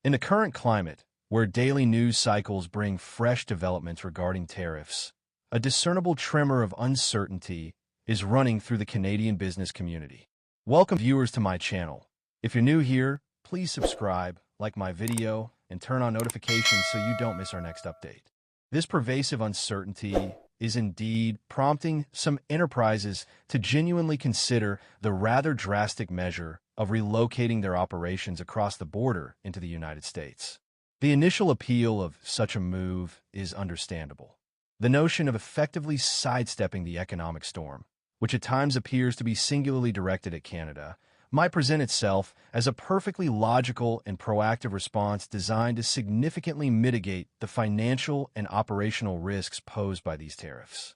In the current climate, where daily news cycles bring fresh developments regarding tariffs, a discernible tremor of uncertainty is running through the Canadian business community. Welcome viewers to my channel. If you're new here, please subscribe, like my video, and turn on notifications so you don't miss our next update. This pervasive uncertainty is indeed prompting some enterprises to genuinely consider the rather drastic measure of relocating their operations across the border into the United States. The initial appeal of such a move is understandable. The notion of effectively sidestepping the economic storm, which at times appears to be singularly directed at Canada, might present itself as a perfectly logical and proactive response designed to significantly mitigate the financial and operational risks posed by these tariffs.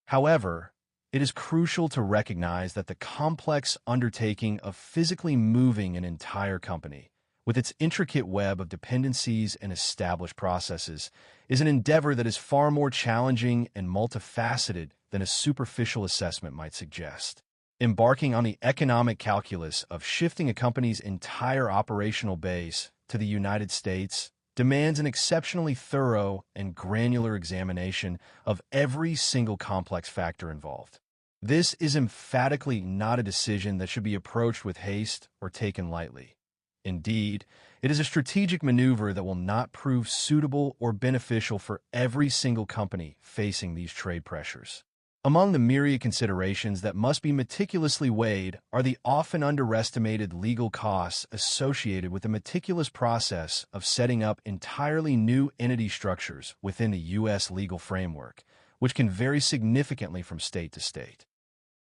However, it is crucial to recognize that the complex undertaking of physically moving an entire company, with its intricate web of dependencies and established processes, is an endeavor that is far more challenging and multifaceted than a superficial assessment might suggest. Embarking on the economic calculus of shifting a company's entire operational base to the United States demands an exceptionally thorough and granular examination of every single complex factor involved. This is emphatically not a decision that should be approached with haste or taken lightly. Indeed, it is a strategic maneuver that will not prove suitable or beneficial for every single company facing these trade pressures. Among the myriad considerations that must be meticulously weighed are the often underestimated legal costs associated with the meticulous process of setting up entirely new entity structures within the U.S. legal framework, which can vary significantly from state to state.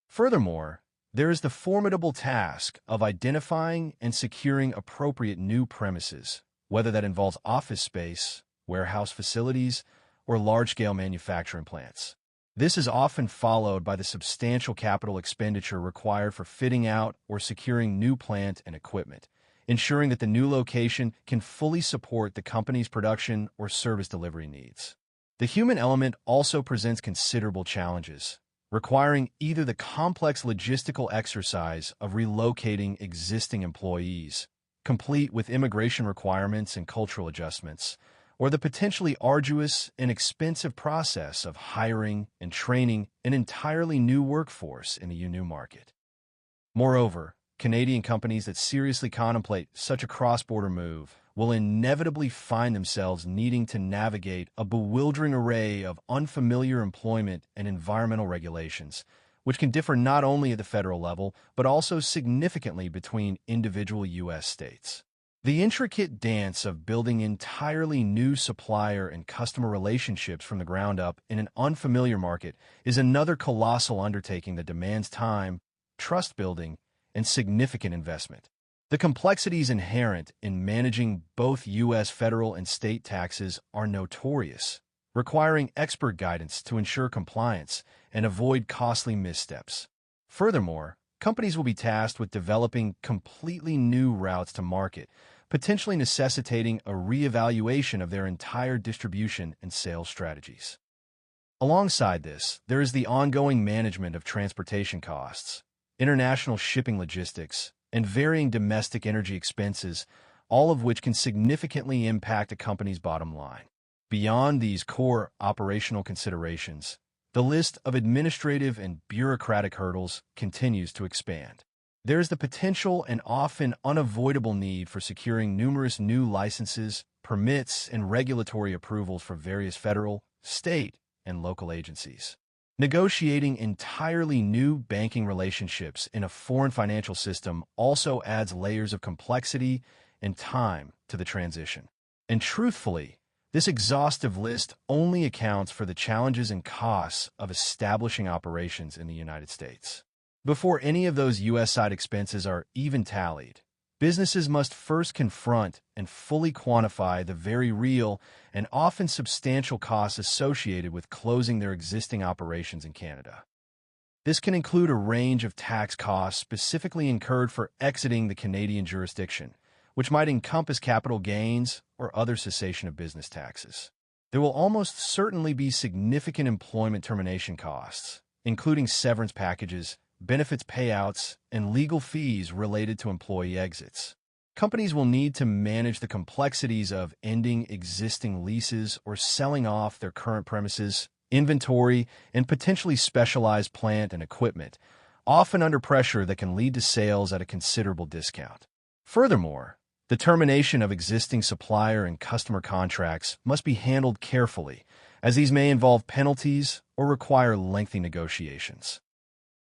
Furthermore, there is the formidable task of identifying and securing appropriate new premises, whether that involves office space, warehouse facilities, or large-scale manufacturing plants. This is often followed by the substantial capital expenditure required for fitting out or securing new plant and equipment, ensuring that the new location can fully support the company's production or service delivery needs. The human element also presents considerable challenges, requiring either the complex logistical exercise of relocating existing employees, complete with immigration requirements and cultural adjustments, or the potentially arduous and expensive process of hiring and training an entirely new workforce in a new market. Moreover, Canadian companies that seriously contemplate such a cross-border move will inevitably find themselves needing to navigate a bewildering array of unfamiliar employment and environmental regulations, which can differ not only at the federal level, but also significantly between individual U.S. states. The intricate dance of building entirely new supplier and customer relationships from the ground up in an unfamiliar market is another colossal undertaking that demands time, trust building, and significant investment. The complexities inherent in managing both U.S. federal and state taxes are notorious, requiring expert guidance to ensure compliance and avoid costly missteps. Furthermore, companies will be tasked with developing completely new routes to market, potentially necessitating a reevaluation of their entire distribution and sales strategies. Alongside this, there is the ongoing management of transportation costs, international shipping logistics, and varying domestic energy expenses, all of which can significantly impact a company's bottom line. Beyond these core operational considerations, the list of administrative and bureaucratic hurdles continues to expand. There is the potential and often unavoidable need for securing numerous new licenses, permits, and regulatory approvals for various federal, state, and local agencies. Negotiating entirely new banking relationships in a foreign financial system also adds layers of complexity and time to the transition. And truthfully, this exhaustive list only accounts for the challenges and costs of establishing operations in the United States. Before any of those U.S.-side expenses are even tallied, businesses must first confront and fully quantify the very real and often substantial costs associated with closing their existing operations in Canada. This can include a range of tax costs specifically incurred for exiting the Canadian jurisdiction, which might encompass capital gains or other cessation of business taxes. There will almost certainly be significant employment termination costs, including severance packages, benefits payouts, and legal fees related to employee exits. Companies will need to manage the complexities of ending existing leases or selling off their current premises, inventory, and potentially specialized plant and equipment, often under pressure that can lead to sales at a considerable discount. Furthermore, the termination of existing supplier and customer contracts must be handled carefully, as these may involve penalties or require lengthy negotiations.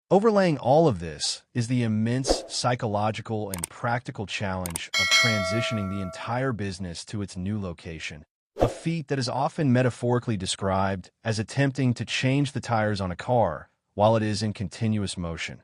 Overlaying all of this is the immense psychological and practical challenge of transitioning the entire business to its new location, a feat that is often metaphorically described as attempting to change the tires on a car while it is in continuous motion,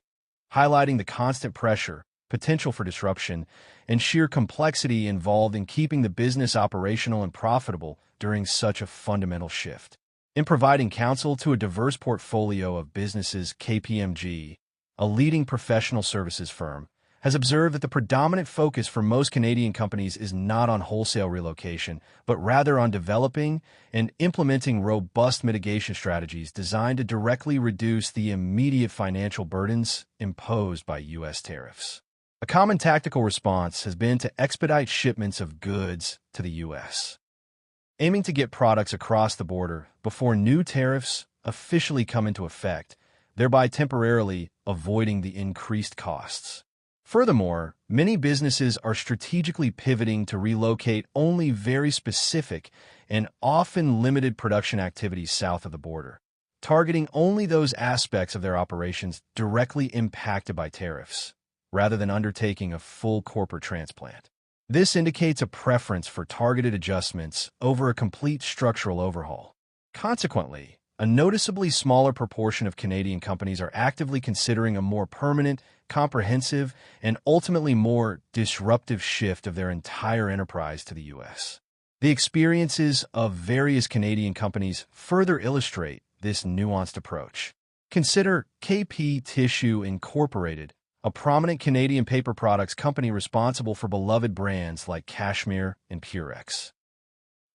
highlighting the constant pressure, potential for disruption, and sheer complexity involved in keeping the business operational and profitable during such a fundamental shift. In providing counsel to a diverse portfolio of businesses, KPMG, a leading professional services firm, has observed that the predominant focus for most Canadian companies is not on wholesale relocation, but rather on developing and implementing robust mitigation strategies designed to directly reduce the immediate financial burdens imposed by U.S. tariffs. A common tactical response has been to expedite shipments of goods to the U.S., aiming to get products across the border before new tariffs officially come into effect, thereby temporarily avoiding the increased costs. Furthermore, many businesses are strategically pivoting to relocate only very specific and often limited production activities south of the border, targeting only those aspects of their operations directly impacted by tariffs, rather than undertaking a full corporate transplant. This indicates a preference for targeted adjustments over a complete structural overhaul. Consequently, a noticeably smaller proportion of Canadian companies are actively considering a more permanent, comprehensive, and ultimately more disruptive shift of their entire enterprise to the U.S. The experiences of various Canadian companies further illustrate this nuanced approach. Consider KP Tissue Incorporated, a prominent Canadian paper products company responsible for beloved brands like Cashmere and Purex.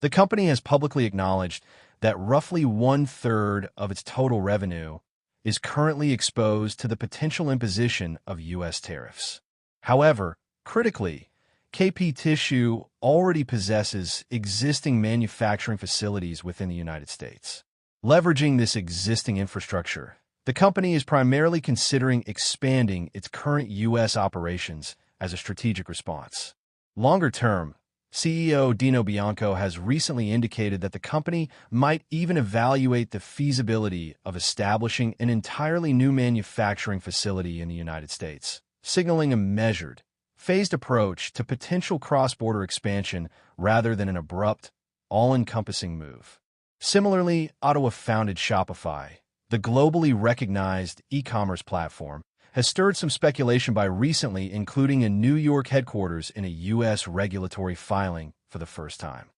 The company has publicly acknowledged that roughly one-third of its total revenue is currently exposed to the potential imposition of U.S. tariffs. However, critically, KP Tissue already possesses existing manufacturing facilities within the United States. Leveraging this existing infrastructure, the company is primarily considering expanding its current U.S. operations as a strategic response. Longer term, CEO Dino Bianco has recently indicated that the company might even evaluate the feasibility of establishing an entirely new manufacturing facility in the United States, signaling a measured, phased approach to potential cross-border expansion rather than an abrupt, all-encompassing move. Similarly, Ottawa-founded Shopify, the globally recognized e-commerce platform, has stirred some speculation by recently including a New York headquarters in a U.S. regulatory filing for the first time.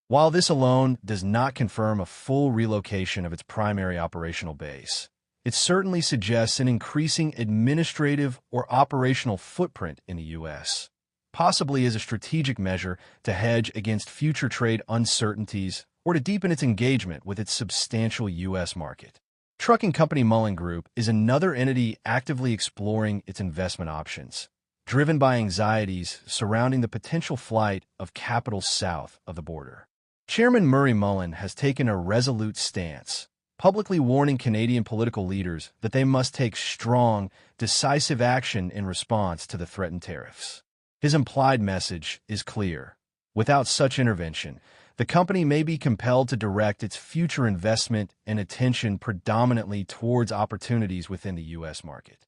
While this alone does not confirm a full relocation of its primary operational base, it certainly suggests an increasing administrative or operational footprint in the U.S., possibly as a strategic measure to hedge against future trade uncertainties or to deepen its engagement with its substantial U.S. market. Trucking company Mullen Group is another entity actively exploring its investment options, driven by anxieties surrounding the potential flight of capital south of the border. Chairman Murray Mullen has taken a resolute stance, publicly warning Canadian political leaders that they must take strong, decisive action in response to the threatened tariffs. His implied message is clear. Without such intervention, the company may be compelled to direct its future investment and attention predominantly towards opportunities within the U.S. market.